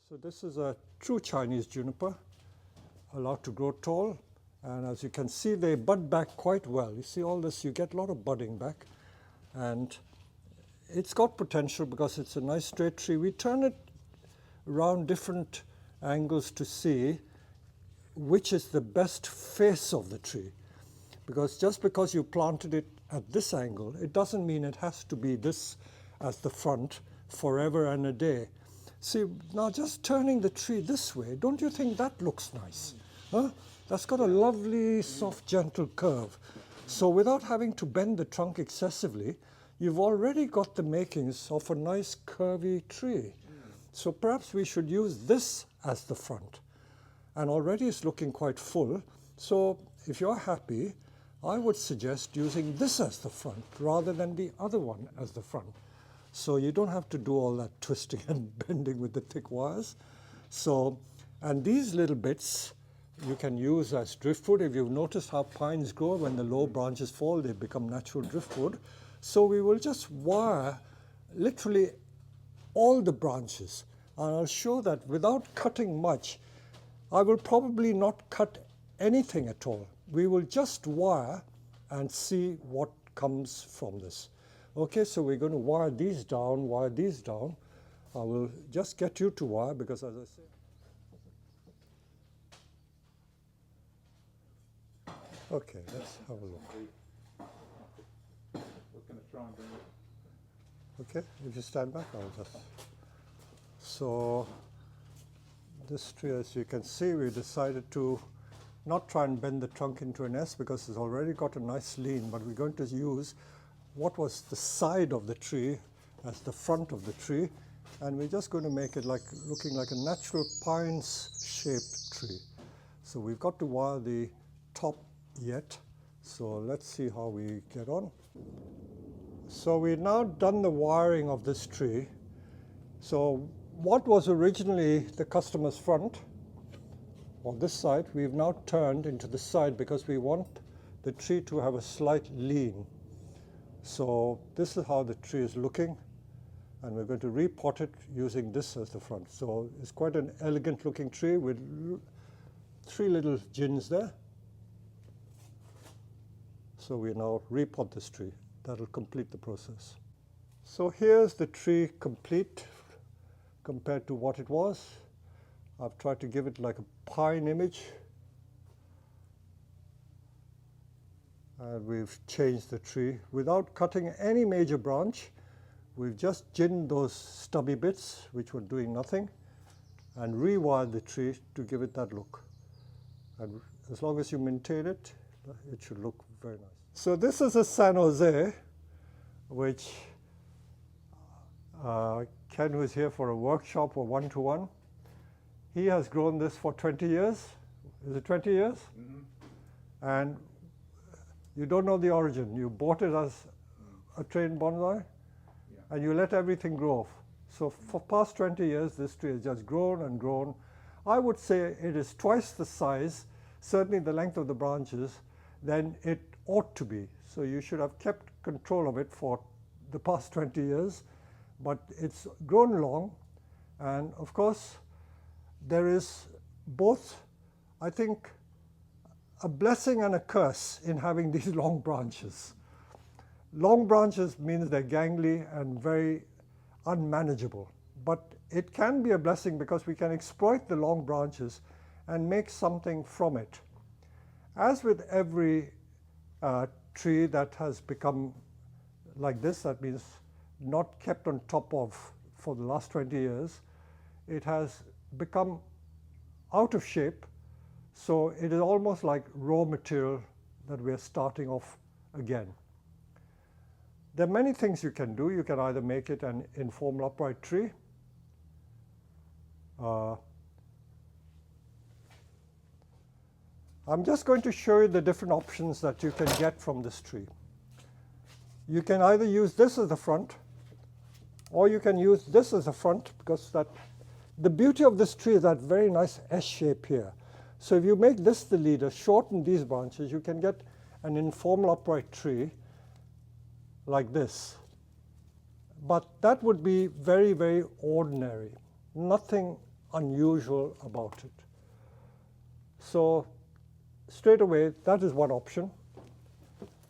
So this is a true Chinese juniper, allowed to grow tall, and as you can see they bud back quite well. You see all this, you get a lot of budding back, and it's got potential because it's a nice straight tree. We turn it around different angles to see which is the best face of the tree, because just because you planted it at this angle, it doesn't mean it has to be this as the front forever and a day. See, now just turning the tree this way, don't you think that looks nice? Huh? That's got a lovely, soft, gentle curve. So without having to bend the trunk excessively, you've already got the makings of a nice curvy tree. So perhaps we should use this as the front. And already it's looking quite full. So if you're happy, I would suggest using this as the front rather than the other one as the front. So you don't have to do all that twisting and bending with the thick wires. So, and these little bits you can use as driftwood. If you've noticed how pines grow, when the low branches fall, they become natural driftwood. So we will just wire literally all the branches. And I'll show that without cutting much. I will probably not cut anything at all. We will just wire and see what comes from this. Okay, so we're going to wire these down, wire these down. I will just get you to wire because, as I say, okay, let's have a look. Okay, if you stand back, I'll just. So this tree, as you can see, we decided to not try and bend the trunk into an S because it's already got a nice lean, but we're going to use what was the side of the tree as the front of the tree, and we're just going to make it like looking like a natural pines shaped tree. So we've got to wire the top yet, so let's see how we get on. So we've now done the wiring of this tree. So what was originally the customer's front, or this side, we've now turned into the side because we want the tree to have a slight lean. So this is how the tree is looking, and we're going to repot it using this as the front. So it's quite an elegant looking tree with three little gins there. So we now repot this tree. That'll complete the process. So here's the tree complete compared to what it was. I've tried to give it like a pine image. And we've changed the tree without cutting any major branch. We've just ginned those stubby bits, which were doing nothing, and rewired the tree to give it that look. And as long as you maintain it, it should look very nice. So this is a San Jose, which Ken, who is here for a workshop or one-to-one, he has grown this for 20 years. Is it 20 years? Mm-hmm. And you don't know the origin. You bought it as a trained bonsai, and you let everything grow. So for past 20 years, this tree has just grown and grown. I would say it is twice the size, certainly the length of the branches, than it ought to be. So you should have kept control of it for the past 20 years, but it's grown long. And of course, there is both, I think, a blessing and a curse in having these long branches. Long branches means they're gangly and very unmanageable, but it can be a blessing because we can exploit the long branches and make something from it. As with every tree that has become like this, that means not kept on top of for the last 20 years, it has become out of shape. So it is almost like raw material that we are starting off again. There are many things you can do. You can either make it an informal upright tree. I'm just going to show you the different options that you can get from this tree. You can either use this as the front, or you can use this as the front, because the beauty of this tree is that very nice S shape here. So if you make this the leader, shorten these branches, you can get an informal upright tree like this. But that would be very, very ordinary. Nothing unusual about it. So straight away, that is one option.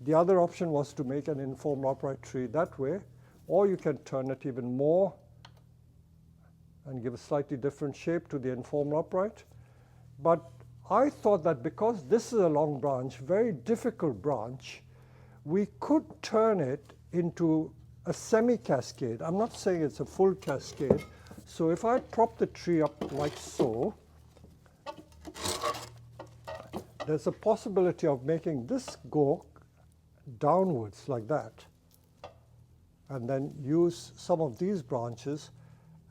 The other option was to make an informal upright tree that way, or you can turn it even more and give a slightly different shape to the informal upright. But I thought that because this is a long branch, very difficult branch, we could turn it into a semi-cascade. I'm not saying it's a full cascade. So if I prop the tree up like so, there's a possibility of making this go downwards like that, and then use some of these branches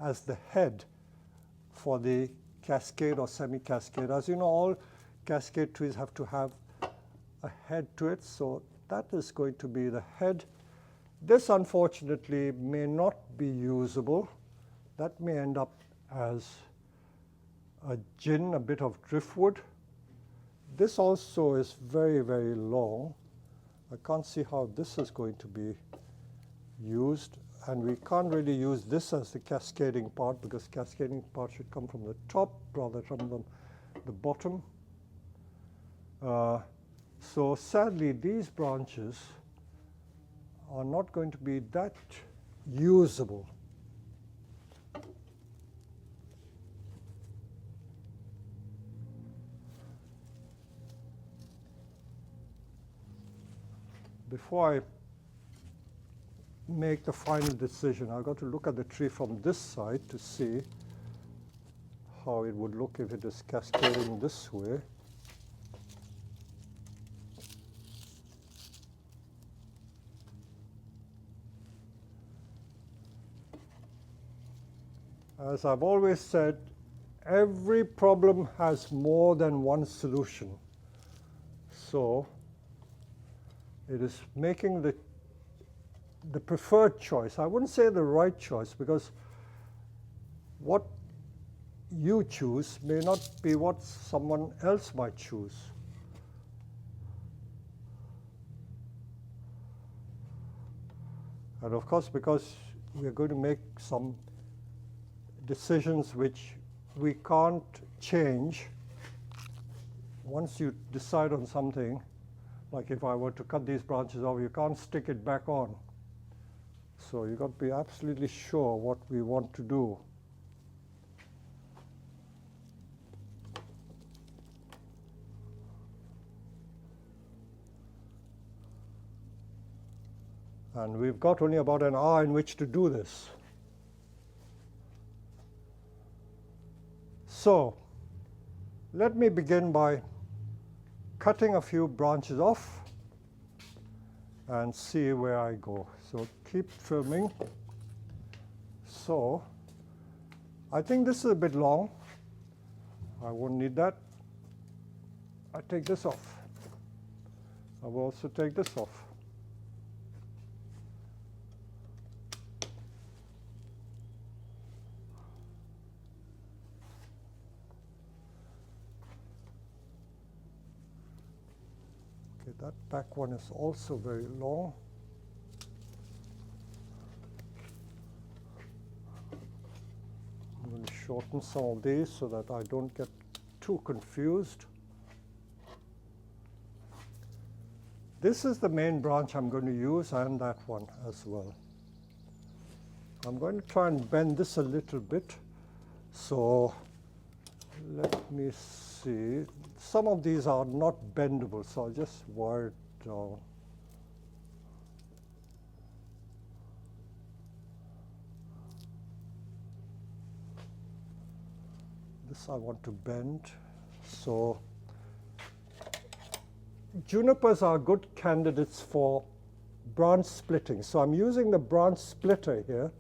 as the head for the cascade or semi-cascade. As you know, all cascade trees have to have a head to it, so that is going to be the head. This, unfortunately, may not be usable. That may end up as a gin, a bit of driftwood. This also is very, very long. I can't see how this is going to be used. And we can't really use this as the cascading part, because cascading part should come from the top rather than the bottom. So sadly, these branches are not going to be that usable. Before I make the final decision, I've got to look at the tree from this side to see how it would look if it is cascading this way. As I've always said, every problem has more than one solution. So it is making the preferred choice. I wouldn't say the right choice, because what you choose may not be what someone else might choose. And of course, because we're going to make some decisions which we can't change, once you decide on something, like if I were to cut these branches off, you can't stick it back on. So you've got to be absolutely sure what we want to do. And we've got only about an hour in which to do this. So let me begin by cutting a few branches off and see where I go. So keep trimming. So I think this is a bit long. I won't need that. I take this off. I will also take this off. That back one is also very long. I'm going to shorten some of these so that I don't get too confused. This is the main branch I'm going to use, and that one as well. I'm going to try and bend this a little bit. So let me see. Some of these are not bendable, so I'll just wire it down. This I want to bend. So junipers are good candidates for branch splitting. So I'm using the branch splitter here.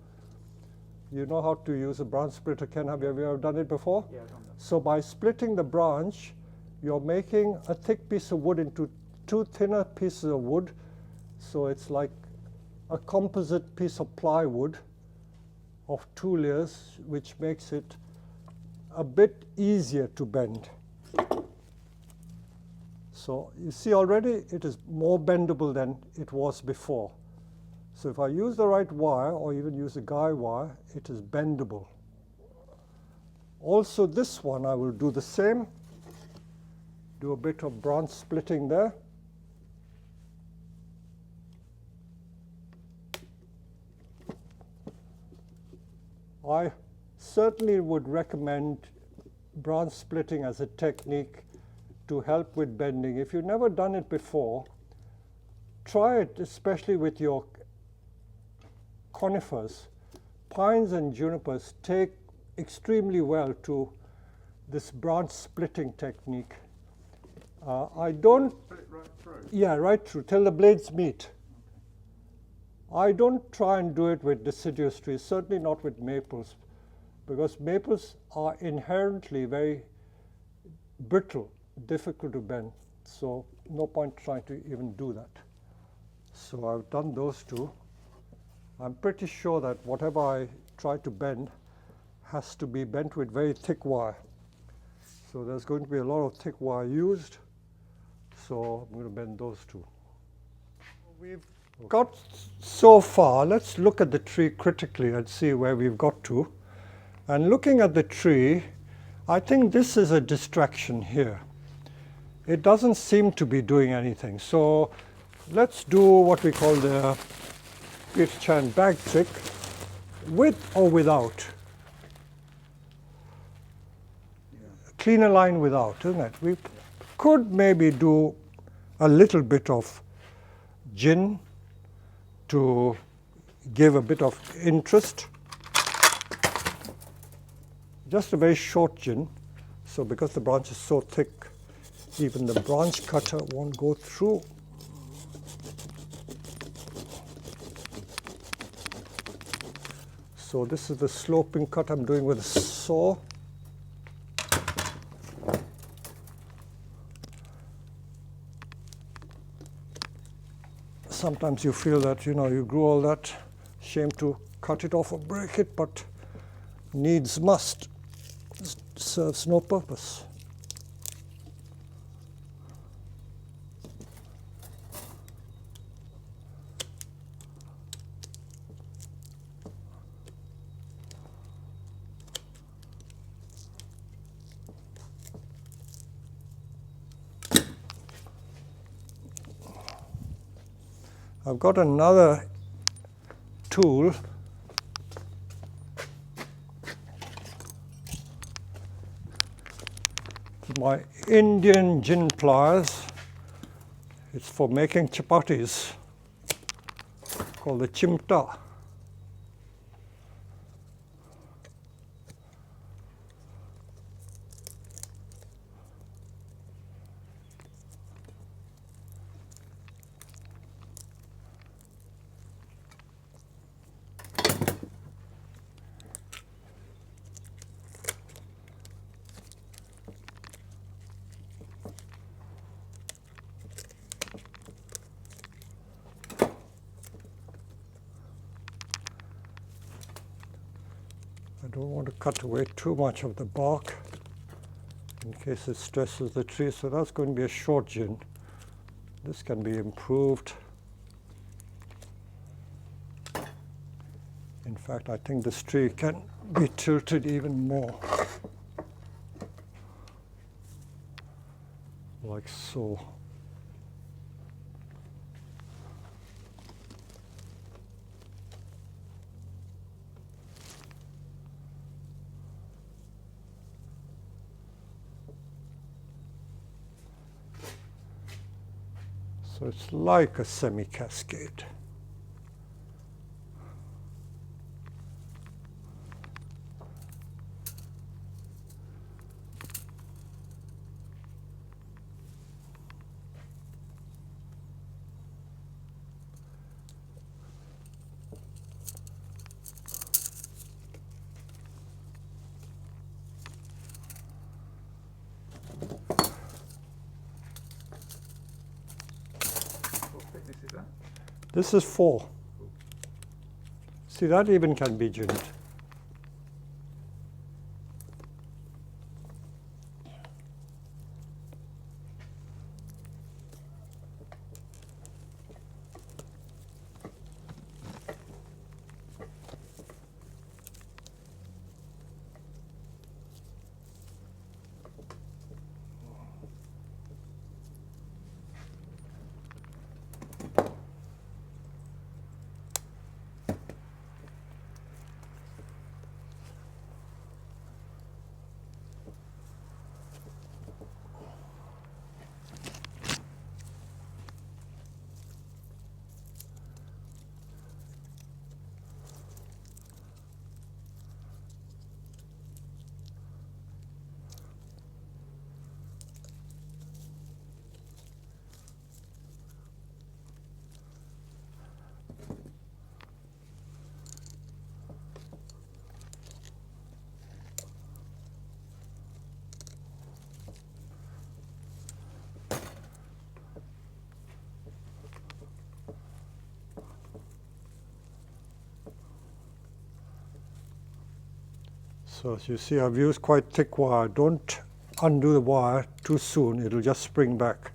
You know how to use a branch splitter, Ken? Have you ever done it before? Yeah, I've done that. So by splitting the branch, you're making a thick piece of wood into two thinner pieces of wood. So it's like a composite piece of plywood of two layers, which makes it a bit easier to bend. So you see already it is more bendable than it was before. So if I use the right wire, or even use a guy wire, it is bendable. Also this one I will do the same. Do a bit of bronze splitting there. I certainly would recommend bronze splitting as a technique to help with bending. If you've never done it before, try it, especially with your conifers. Pines and junipers take extremely well to this bronze splitting technique. I don't... Put it right through? Yeah, right through, till the blades meet. I don't try and do it with deciduous trees, certainly not with maples, because maples are inherently very brittle, difficult to bend. So no point trying to even do that. So I've done those two. I'm pretty sure that whatever I try to bend has to be bent with very thick wire. So there's going to be a lot of thick wire used. So I'm going to bend those two. We've got so far. Let's look at the tree critically and see where we've got to. And looking at the tree, I think this is a distraction here. It doesn't seem to be doing anything. So let's do what we call the Peter Chan bag trick, with or without. Clean a line without, isn't it? We could maybe do a little bit of gin to give a bit of interest. Just a very short gin. So because the branch is so thick, even the branch cutter won't go through. So this is the sloping cut I'm doing with a saw. Sometimes you feel that, you grew all that, shame to cut it off or break it, but needs must. It serves no purpose. I've got another tool. My Indian gin pliers. It's for making chapatis, called the chimta. I don't want to cut away too much of the bark in case it stresses the tree. So that's going to be a short gin. This can be improved. In fact, I think this tree can be tilted even more. Like so. So it's like a semi-cascade. This is 4. See, that even can be ginned. So as you see, I've used quite thick wire. Don't undo the wire too soon, it'll just spring back.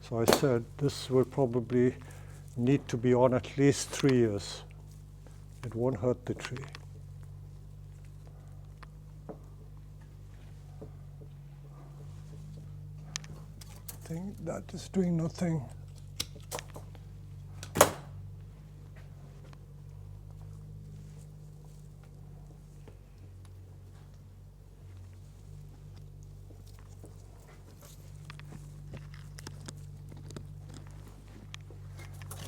So I said this will probably need to be on at least 3 years. It won't hurt the tree. I think that is doing nothing.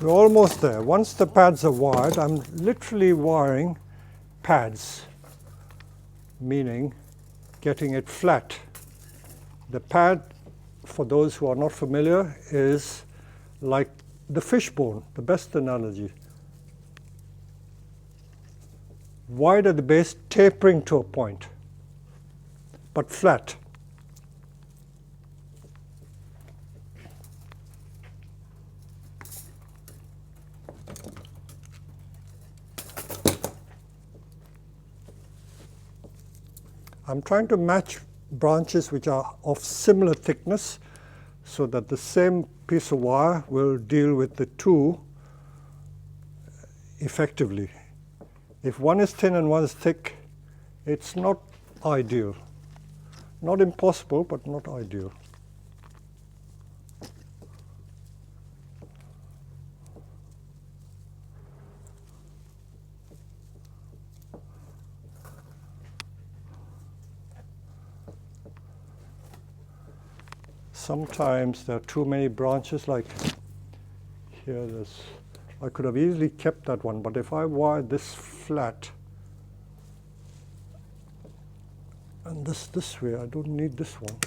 We're almost there. Once the pads are wired, I'm literally wiring pads, meaning getting it flat. The pad, for those who are not familiar, is like the fishbone, the best analogy. Wide at the base, tapering to a point, but flat. I'm trying to match branches which are of similar thickness so that the same piece of wire will deal with the two effectively. If one is thin and one is thick, it's not ideal. Not impossible, but not ideal. Sometimes there are too many branches, like here I could have easily kept that one, but if I wire this flat and this way, I don't need this one.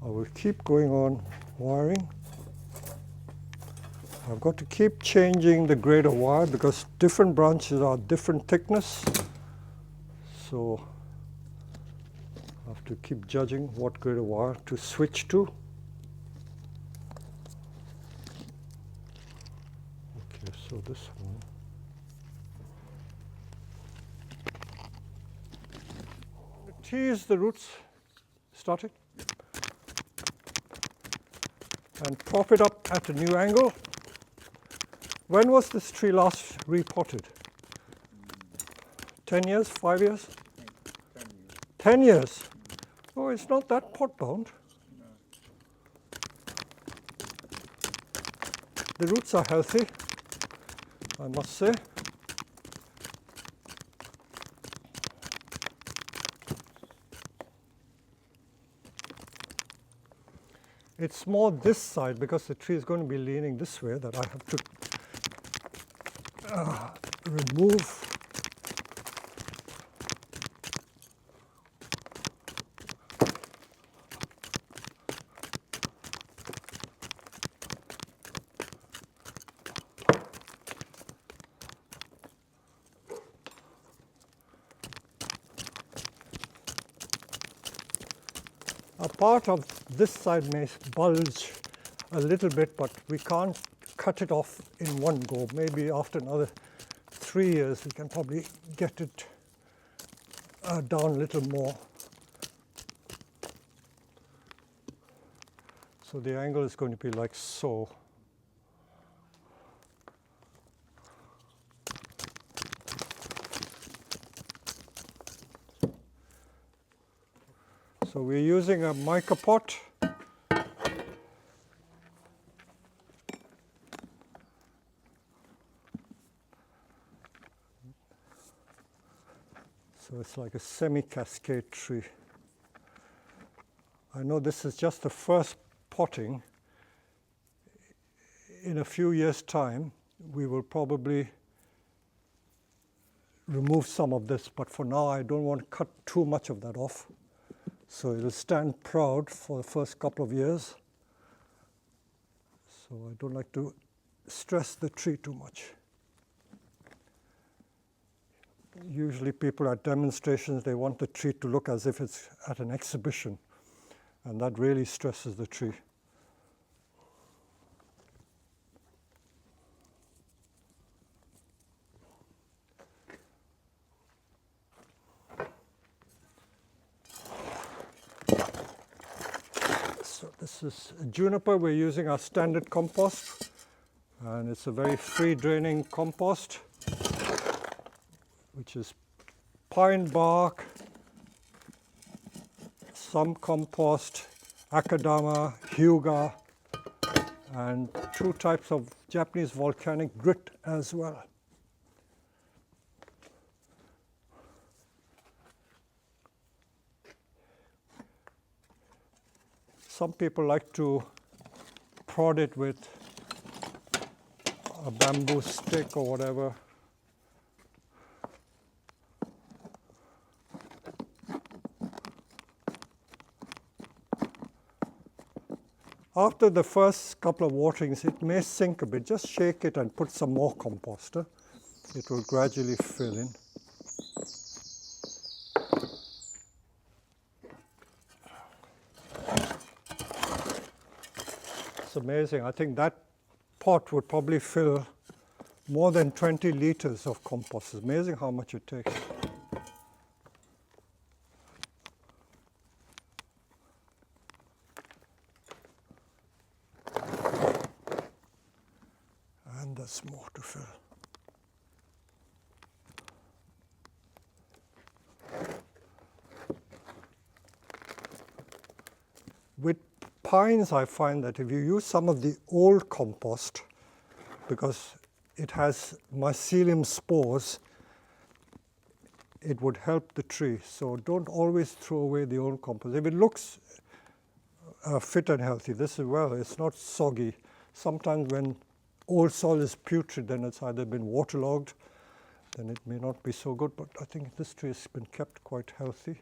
I will keep going on wiring. I've got to keep changing the grade of wire because different branches are different thickness. So I have to keep judging what grade of wire to switch to. Okay, so this one. Tease the roots, start it, and prop it up at a new angle. When was this tree last repotted? 10 years, 5 years? 10 years. Oh, it's not that pot bound. The roots are healthy, I must say. It's more this side because the tree is going to be leaning this way that I have to remove. A part of this side may bulge a little bit, but we can't cut it off in one go. Maybe after another 3 years we can probably get it down a little more. So the angle is going to be like so. So we're using a mica pot. So it's like a semi-cascade tree. I know this is just the first potting. In a few years' time, we will probably remove some of this, but for now I don't want to cut too much of that off. So it'll stand proud for the first couple of years. So I don't like to stress the tree too much. Usually people at demonstrations, they want the tree to look as if it's at an exhibition, and that really stresses the tree. So this is a juniper. We're using our standard compost, and it's a very free draining compost, which is pine bark, some compost, akadama, hyuga, and 2 types of Japanese volcanic grit as well. Some people like to prod it with a bamboo stick or whatever. After the first couple of waterings, it may sink a bit. Just shake it and put some more compost. It will gradually fill in. It's amazing. I think that pot would probably fill more than 20 liters of compost. It's amazing how much it takes. And there's more to fill. With pines, I find that if you use some of the old compost, because it has mycelium spores, it would help the tree. So don't always throw away the old compost. If it looks fit and healthy, this is well, it's not soggy. Sometimes when old soil is putrid, then it's either been waterlogged, then it may not be so good, but I think this tree has been kept quite healthy.